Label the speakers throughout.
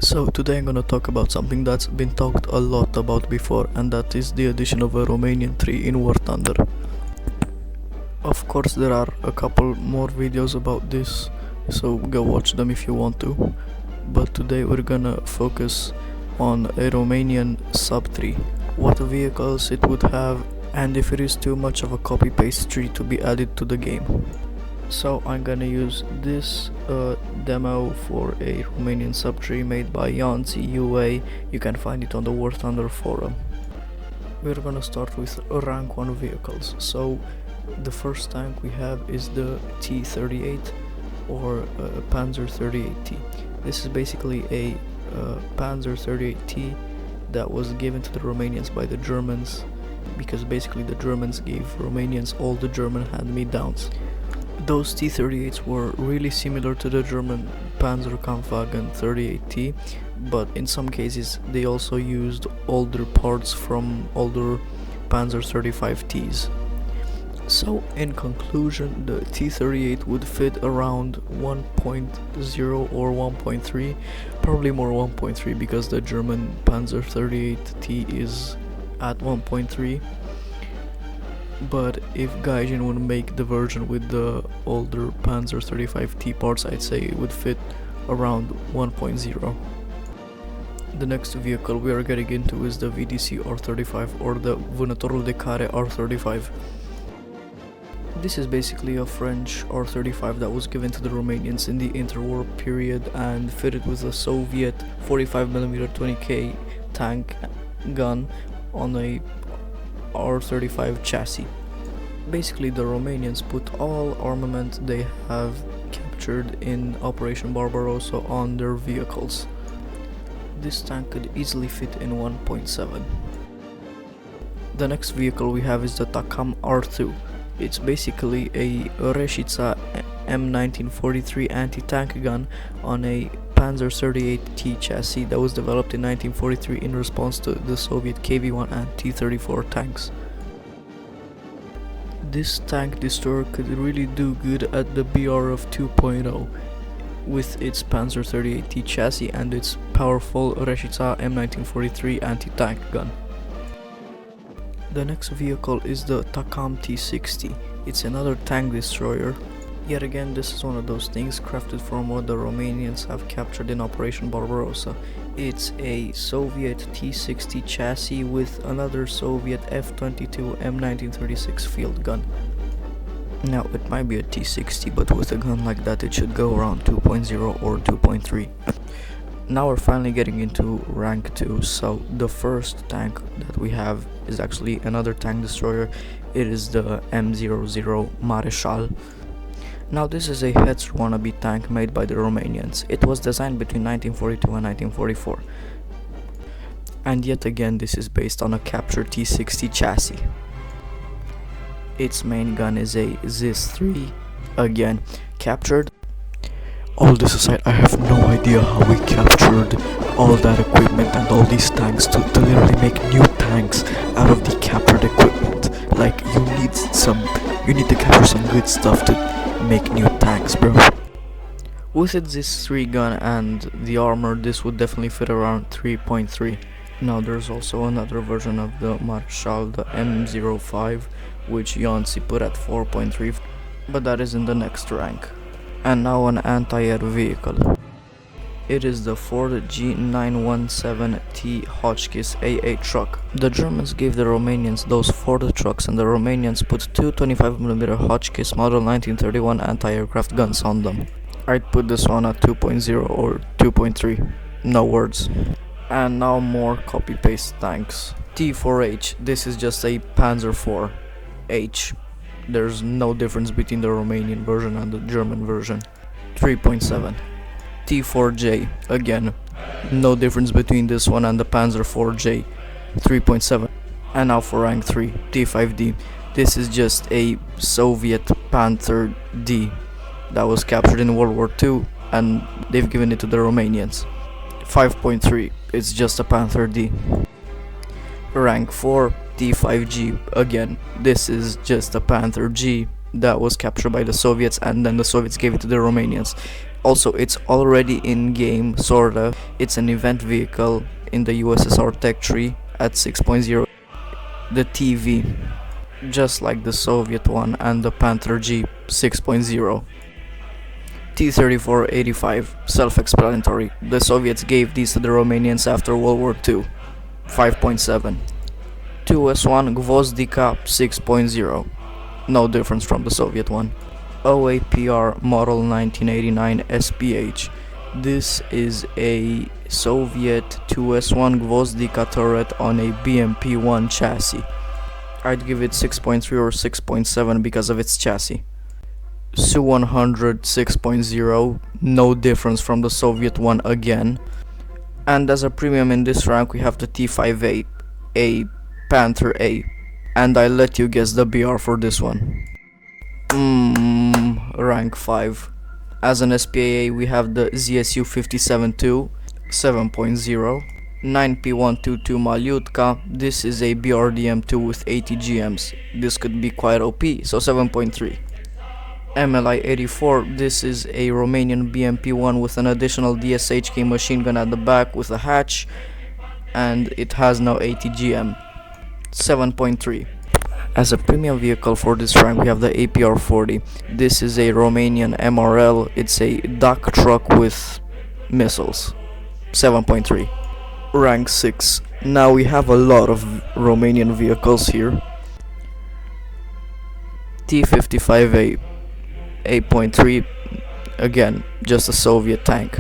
Speaker 1: So today I'm gonna talk about something that's been talked a lot about before, and that is the addition of a Romanian tree in War Thunder. Of course there are a couple more videos about this, so go watch them if you want to. But today we're gonna focus on a Romanian subtree, what vehicles it would have, and if it is too much of a copy-paste tree to be added to the game. So I'm gonna use this demo for a Romanian subtree made by Yancy UA. You can find it on the War Thunder forum. We're gonna start with rank 1 vehicles. So the first tank we have is the T-38 or Panzer 38T. This is basically a Panzer 38T that was given to the Romanians by the Germans, because basically the Germans gave Romanians all the German hand-me-downs. Those T-38s were really similar to the German Panzerkampfwagen 38T, but in some cases they also used older parts from older Panzer 35Ts. So in conclusion, the T-38 would fit around 1.0 or 1.3, probably more 1.3 because the German Panzer 38T is at 1.3. But if Gaijin would make the version with the older Panzer 35T parts, I'd say it would fit around 1.0. The next vehicle we are getting into is the VDC R35 or the Vânătorul de Care R35. This is basically a French R35 that was given to the Romanians in the interwar period and fitted with a Soviet 45mm 20K tank gun on a R35 chassis. Basically the Romanians put all armament they have captured in Operation Barbarossa on their vehicles. This tank could easily fit in 1.7. The next vehicle we have is the Takam R2. It's basically a Reșița M1943 anti-tank gun on a Panzer 38T chassis that was developed in 1943 in response to the Soviet KV-1 and T-34 tanks. This tank destroyer could really do good at the BRF 2.0 with its Panzer 38T chassis and its powerful Reșița M1943 anti-tank gun. The next vehicle is the Takam T-60. It's another tank destroyer. Yet again, this is one of those things crafted from what the Romanians have captured in Operation Barbarossa. It's a Soviet T-60 chassis with another Soviet F-22 M1936 field gun. Now, it might be a T-60, but with a gun like that it should go around 2.0 or 2.3. Now we're finally getting into rank 2, so the first tank that we have is actually another tank destroyer. It is the M00 Mareșal. Now this is a Hetzer wannabe tank made by the Romanians. It was designed between 1942 and 1944. And yet again this is based on a captured T-60 chassis. Its main gun is a ZIS-3, again captured. All this aside, I have no idea how we captured all that equipment and all these tanks to literally make new tanks out of the captured equipment. Like, you need to capture some good stuff to make new tanks, bro. With its ZIS-3 gun and the armor, this would definitely fit around 3.3. Now there's also another version of the Mareșal, the M05, which Yancy put at 4.3, but that is in the next rank. And now an anti-air vehicle. It is the Ford G917T Hotchkiss AA truck. The Germans gave the Romanians those Ford trucks, and the Romanians put two 25mm Hotchkiss model 1931 anti-aircraft guns on them. I'd put this one at 2.0 or 2.3. No words. And now more copy-paste tanks. T4H. This is just a Panzer IV H. There's no difference between the Romanian version and the German version. 3.7. T4J, again, no difference between this one and the Panzer IV-J. 3.7. And now for rank 3, T5D. This is just a Soviet Panther D that was captured in World War II and they've given it to the Romanians. 5.3, it's just a Panther D. Rank 4, T5G, again, this is just a Panther G that was captured by the Soviets and then the Soviets gave it to the Romanians. Also, it's already in game, sorta. It's an event vehicle in the USSR Tech tree at 6.0. The TV, just like the Soviet one and the Panther Jeep 6.0. T-34-85, self-explanatory. The Soviets gave these to the Romanians after World War II. 5.7. 2S1 Gvozdika 6.0. No difference from the Soviet one. OAPR Model 1989 SPH. This is a Soviet 2S1 Gvozdika turret on a BMP-1 chassis. I'd give it 6.3 or 6.7 because of its chassis. Su-100 6.0, no difference from the Soviet one again. And as a premium in this rank we have the T-5A, a Panther A. And I let you guess the BR for this one. Rank 5. As an SPAA we have the ZSU 57-2, 7.0. 9P122 Malyutka. This is a BRDM2 with 80 GMs. This could be quite OP, so 7.3. MLI 84, this is a Romanian BMP1 with an additional DSHK machine gun at the back with a hatch, and it has now 80 GM. 7.3. As a premium vehicle for this rank we have the APR 40. This is a Romanian MRL, it's a duck truck with missiles. 7.3. Rank 6. Now we have a lot of Romanian vehicles here. T-55A 8.3, again just a Soviet tank.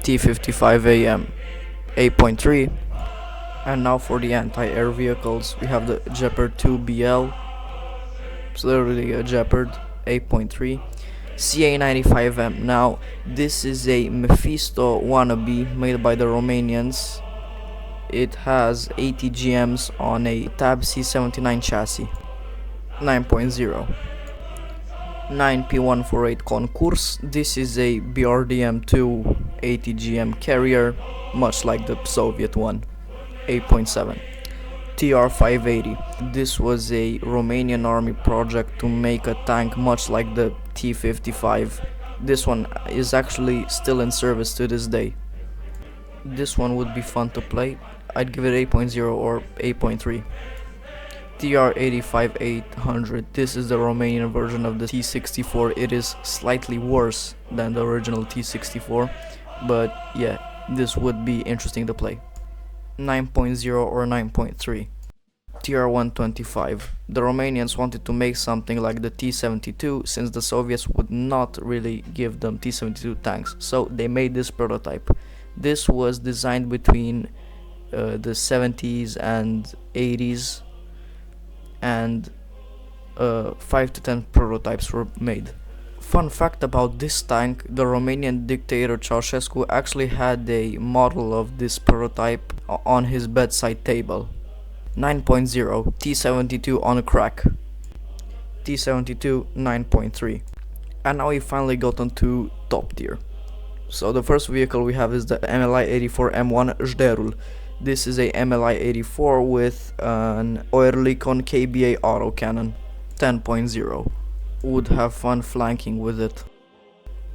Speaker 1: T-55AM 8.3. And now for the anti-air vehicles we have the Gepard 2 BL, it's literally a Gepard 8.3. CA95M, now this is a Mephisto wannabe made by the Romanians. It has 80 GMs on a Tab C79 chassis. 9.0. 9P148 Concours, this is a BRDM2 80 GM carrier, much like the Soviet one. 8.7. TR-580, this was a Romanian army project to make a tank much like the T-55. This one is actually still in service to this day. This one would be fun to play. I'd give it 8.0 or 8.3. TR-85-800, this is the Romanian version of the T-64. It is slightly worse than the original T-64, but yeah, this would be interesting to play. 9.0 or 9.3. TR-125. The Romanians wanted to make something like the T-72 since the Soviets would not really give them T-72 tanks, so they made this prototype. This was designed between the 70s and 80s, and 5 to 10 prototypes were made. Fun fact about this tank, the Romanian dictator Ceausescu actually had a model of this prototype on his bedside table. 9.0. T-72 on crack. T-72 9.3. And now we finally got onto top tier. So the first vehicle we have is the MLI 84 M1 Jderul. This is a MLI 84 with an Oerlikon KBA autocannon. 10.0. Would have fun flanking with it.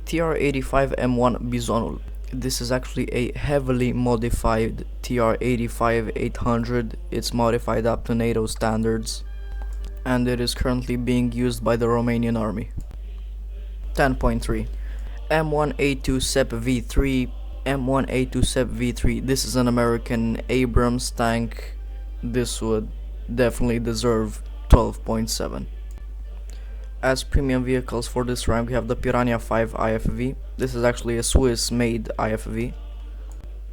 Speaker 1: TR-85 M1 Bizonul. This is actually a heavily modified TR-85-800. It's modified up to NATO standards, and it is currently being used by the Romanian army. 10.3. M1A2 SEP V3. M1A2 SEP V3. This is an American Abrams tank. This would definitely deserve 12.7. As premium vehicles for this rank we have the Piranha 5 IFV. This is actually a Swiss made IFV.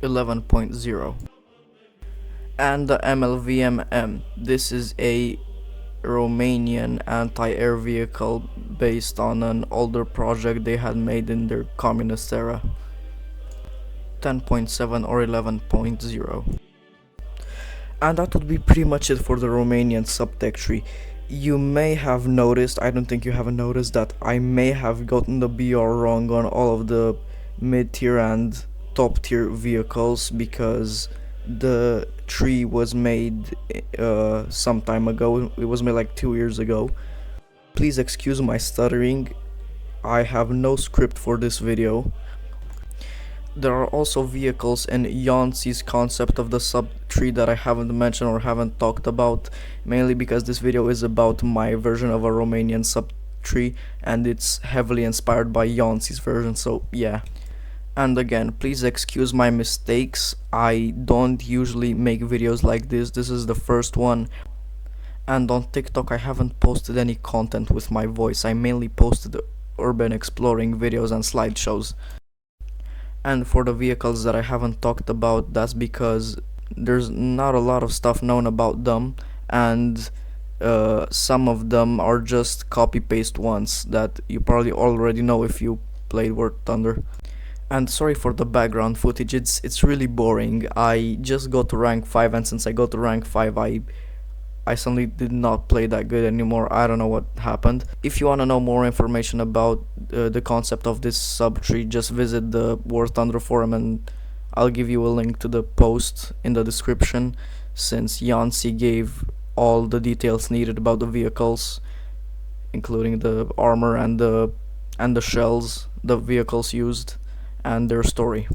Speaker 1: 11.0. And the MLVM-M. This is a Romanian anti-air vehicle based on an older project they had made in their communist era. 10.7 or 11.0. And that would be pretty much it for the Romanian subtech tree. You may have noticed, I don't think you haven't noticed, that I may have gotten the BR wrong on all of the mid-tier and top-tier vehicles because the tree was made some time ago. It was made like 2 years ago. Please excuse my stuttering. I have no script for this video. There are also vehicles in Yancey's concept of the subtree that I haven't mentioned or haven't talked about, mainly because this video is about my version of a Romanian subtree and it's heavily inspired by Yancey's version, so yeah. And again, please excuse my mistakes. I don't usually make videos like this is the first one. And on TikTok I haven't posted any content with my voice. I mainly posted urban exploring videos and slideshows. And for the vehicles that I haven't talked about, that's because there's not a lot of stuff known about them, and some of them are just copy paste ones that you probably already know if you played War Thunder. And sorry for the background footage, it's really boring. I just got to rank 5, and since I got to rank 5 I suddenly did not play that good anymore. I don't know what happened. If you want to know more information about the concept of this subtree, just visit the War Thunder forum and I'll give you a link to the post in the description, since Yancey gave all the details needed about the vehicles, including the armor and the shells the vehicles used and their story.